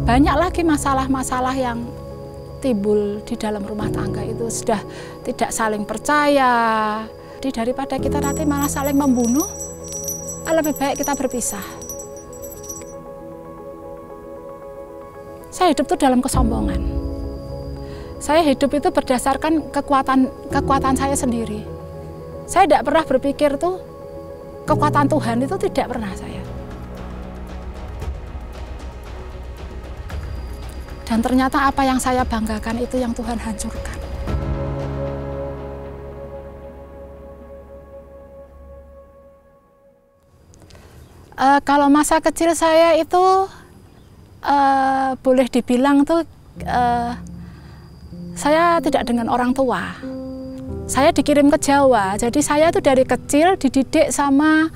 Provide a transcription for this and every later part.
Banyak lagi masalah-masalah yang timbul di dalam rumah tangga itu, sudah tidak saling percaya. Daripada kita nanti malah saling membunuh, lebih baik kita berpisah. Saya hidup itu dalam kesombongan. Saya hidup itu berdasarkan kekuatan saya sendiri. Saya tidak pernah berpikir tuh kekuatan Tuhan, itu tidak pernah saya. Dan ternyata apa yang saya banggakan itu yang Tuhan hancurkan. Kalau masa kecil saya itu boleh dibilang tuh saya tidak dengan orang tua. Saya dikirim ke Jawa, jadi saya tuh dari kecil dididik sama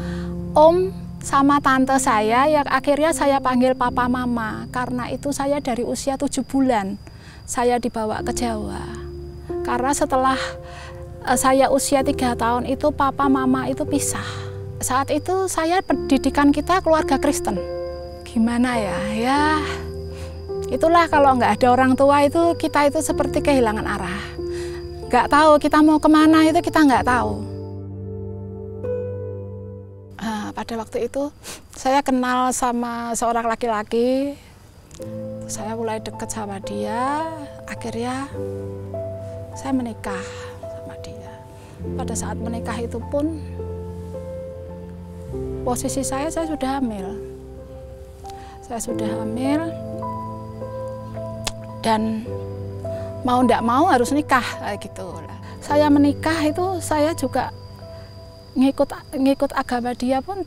om sama tante saya, yang akhirnya saya panggil papa mama. Karena itu saya dari usia 7 bulan saya dibawa ke Jawa. Karena setelah saya usia 3 tahun itu papa mama itu pisah. Saat itu saya pendidikan kita keluarga Kristen. Gimana ya, itulah kalau nggak ada orang tua itu kita itu seperti kehilangan arah. Nggak tahu kita mau kemana, itu kita nggak tahu. Pada waktu itu saya kenal sama seorang laki-laki, saya mulai dekat sama dia, akhirnya saya menikah sama dia. Pada saat menikah itu pun posisi saya sudah hamil. Saya sudah hamil dan mau ndak mau harus nikah gitu. Saya menikah itu saya juga ngikut agama dia pun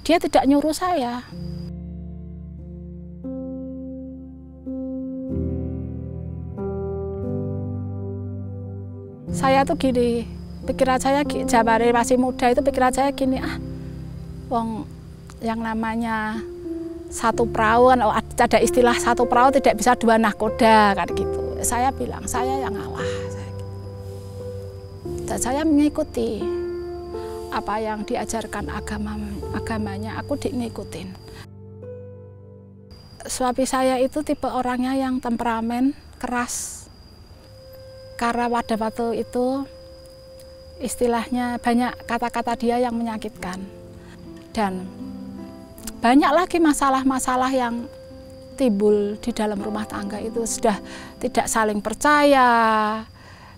dia tidak nyuruh saya. Saya tuh gini, pikiran saya jabari masih muda itu pikiran saya gini, wong yang namanya satu perahu, ada istilah satu perahu tidak bisa 2 nahkoda kan gitu. Saya bilang saya yang ngalah. Dan saya mengikuti apa yang diajarkan agamanya, aku ngikutin. Suami saya itu tipe orangnya yang temperamen, keras. Karena pada waktu itu istilahnya banyak kata-kata dia yang menyakitkan. Dan banyak lagi masalah-masalah yang timbul di dalam rumah tangga itu, sudah tidak saling percaya.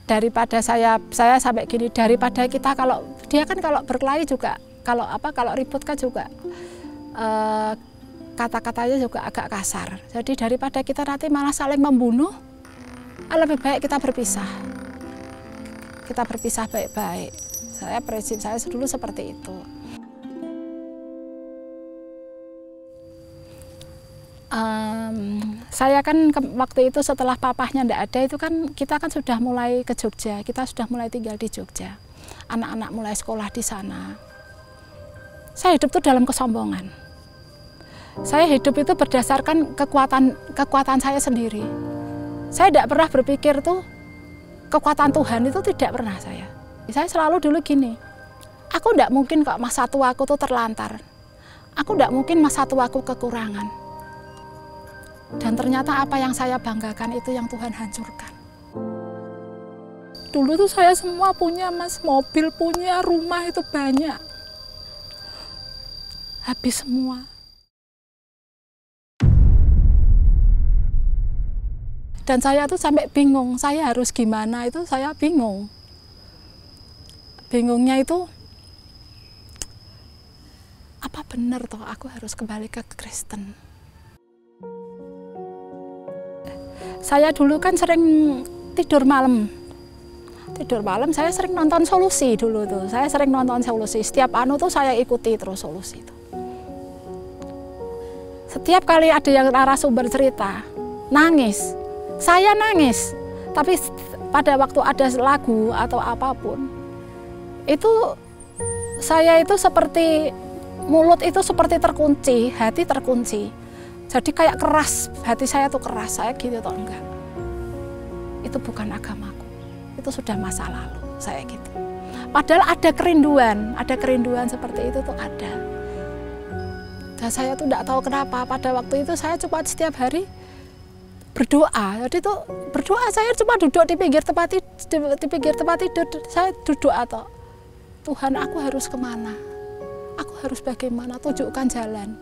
Daripada saya sampai gini, daripada kita kalau dia kan kalau berkelahi juga kalau ribut kan juga kata-katanya juga agak kasar. Jadi daripada kita nanti malah saling membunuh, lebih baik kita berpisah. Kita berpisah baik-baik. Prinsip saya dulu seperti itu. Saya kan waktu itu setelah papahnya ndak ada itu kan kita kan sudah mulai ke Jogja, kita sudah mulai tinggal di Jogja. Anak-anak mulai sekolah di sana. Saya hidup itu dalam kesombongan. Saya hidup itu berdasarkan kekuatan saya sendiri. Saya tidak pernah berpikir tuh kekuatan Tuhan, itu tidak pernah saya. Saya selalu dulu gini, aku tidak mungkin kok masa tua aku tuh terlantar. Aku tidak mungkin masa tua aku kekurangan. Dan ternyata apa yang saya banggakan itu yang Tuhan hancurkan. Dulu tuh saya semua punya, Mas, mobil punya, rumah itu banyak. Habis semua. Dan saya tuh sampai bingung, saya harus gimana itu saya bingung. Bingungnya itu, apa benar toh aku harus kembali ke Kristen? Saya dulu kan sering tidur malam. Tidur malam saya sering nonton Solusi dulu tuh. Saya sering nonton Solusi. Setiap tuh saya ikuti terus Solusi itu. Setiap kali ada yang narasumber cerita, nangis. Saya nangis. Tapi pada waktu ada lagu atau apapun, itu saya itu seperti mulut itu seperti terkunci, hati terkunci. Jadi kayak keras, hati saya tuh keras, saya gitu atau enggak. Itu bukan agamaku, itu sudah masa lalu, saya gitu. Padahal ada kerinduan seperti itu tuh ada. Dan saya tuh tidak tahu kenapa pada waktu itu saya cuma setiap hari berdoa. Jadi itu berdoa, saya cuma duduk di pinggir tempat tidur, saya duduk atau Tuhan, aku harus kemana? Aku harus bagaimana? Tunjukkan jalan.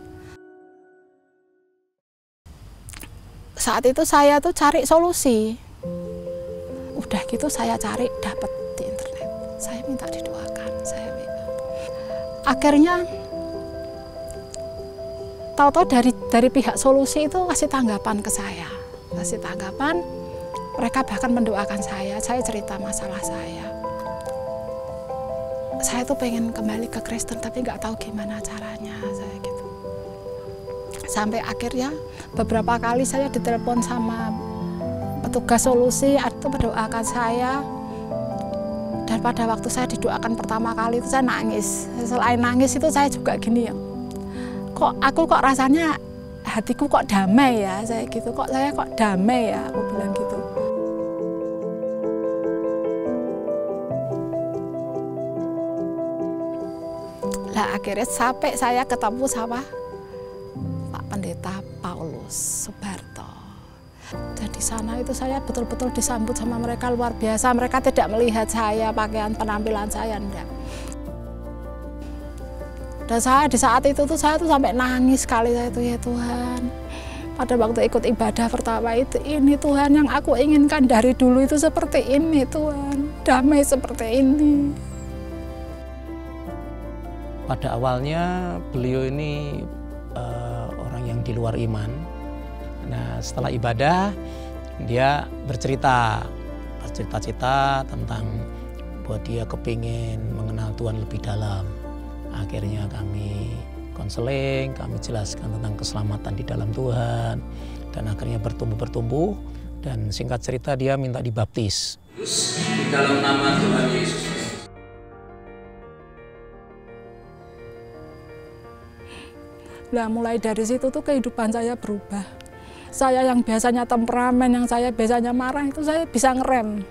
Saat itu saya tuh cari solusi. Udah gitu saya cari, dapat di internet. Saya minta didoakan. Akhirnya tahu-tahu dari pihak solusi itu kasih tanggapan ke saya. Kasih tanggapan, mereka bahkan mendoakan saya cerita masalah saya. Saya tuh pengen kembali ke Kristen tapi nggak tahu gimana caranya, saya gitu. Sampai akhirnya beberapa kali saya ditelepon sama petugas solusi, itu mendoakan saya. Dan pada waktu saya didoakan pertama kali itu saya nangis. Selain nangis itu saya juga gini ya, aku kok rasanya hatiku kok damai ya, saya gitu. Saya kok damai ya, aku bilang gitu. Lah akhirnya sampai saya ketemu sama Pak Pendeta Paulus Subarto. Dan di sana itu saya betul-betul disambut sama mereka luar biasa. Mereka tidak melihat saya, pakaian penampilan saya, enggak. Dan saya di saat itu tuh saya tuh sampai nangis sekali, saya tuh, ya Tuhan. Pada waktu ikut ibadah pertama itu, ini Tuhan yang aku inginkan dari dulu itu seperti ini Tuhan, damai seperti ini. Pada awalnya beliau ini orang yang di luar iman. Nah setelah ibadah dia bercerita-cita tentang bahwa dia kepingin mengenal Tuhan lebih dalam. Akhirnya kami konseling, kami jelaskan tentang keselamatan di dalam Tuhan, dan akhirnya bertumbuh dan singkat cerita dia minta dibaptis. Di dalam nama Tuhan Yesus. Nah mulai dari situ tuh kehidupan saya berubah. Saya yang biasanya temperamen, yang saya biasanya marah itu saya bisa ngerem.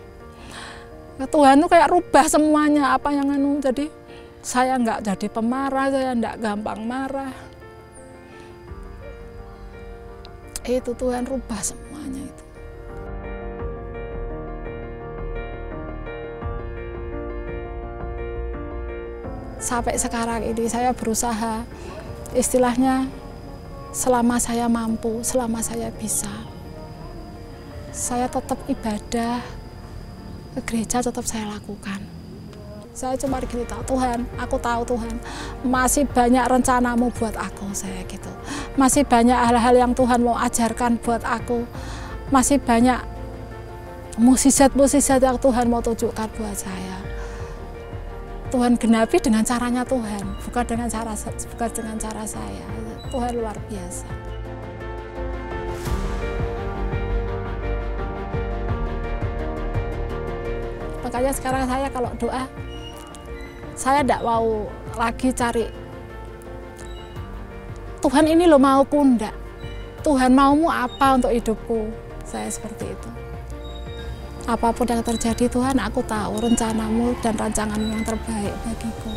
Tuhan tuh kayak rubah semuanya apa yang jadi. Saya nggak jadi pemarah, saya nggak gampang marah. Itu Tuhan rubah semuanya itu. Sampai sekarang ini saya berusaha, istilahnya selama saya mampu, selama saya bisa, saya tetap ibadah, ke gereja tetap saya lakukan. Saya cuma gini, Tuhan, aku tahu Tuhan, masih banyak rencanamu buat aku, saya gitu. Masih banyak hal-hal yang Tuhan mau ajarkan buat aku. Masih banyak mukjizat-mukjizat yang Tuhan mau tunjukkan buat saya. Tuhan genapi dengan caranya Tuhan, bukan dengan cara saya. Tuhan luar biasa. Makanya sekarang saya kalau doa, saya tidak mau lagi cari Tuhan ini lo mauku enggak, Tuhan maumu apa untuk hidupku. Saya seperti itu. Apapun yang terjadi Tuhan, aku tahu rencanamu dan rancanganmu yang terbaik bagiku.